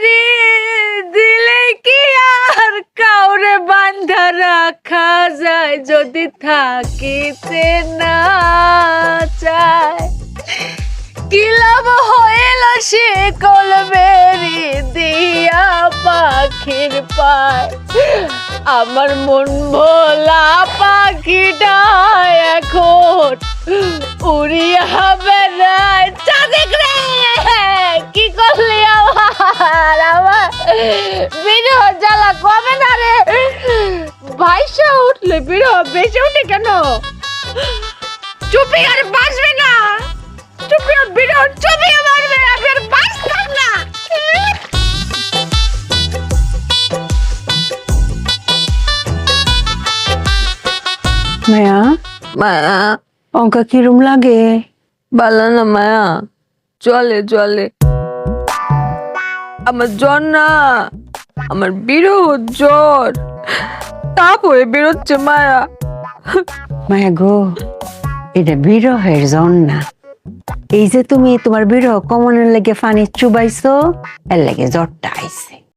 বেরি দিলে কি আর কাউরে বান্ধা রাখা যায় যদি থাকিতে না চায় কি লাভ হইল সে কলবেরি দিয়া পাখির পায় আমার মন ভোলা পাখিটা এখন উড়িয়া বেড়ায় চাঁদিক রে কি করলি আমার বিরহ জ্বালা কমে না রে ভাইসা উঠলে বিরহ বেঁচে উঠে কেন চুপি আর বাঁচবে না চুপি আর বিরহ চুপি মারবে আমি আর বাঁচতাম না মায়া মায়া অঙ্কা কিরম লাগে? ভালো না মায়া, চলে চলে। আমার জ্বর না, আমার বিরহ জ্বর, তাপ হয়ে বেরোচ্ছে মায়া। মায়া গো, এটা বিরহের জন না। এই যে তুমি তোমার বিরহ কমানোর লেগে পানি চুবাইছো, এর লেগে জ্বরটা আইছে।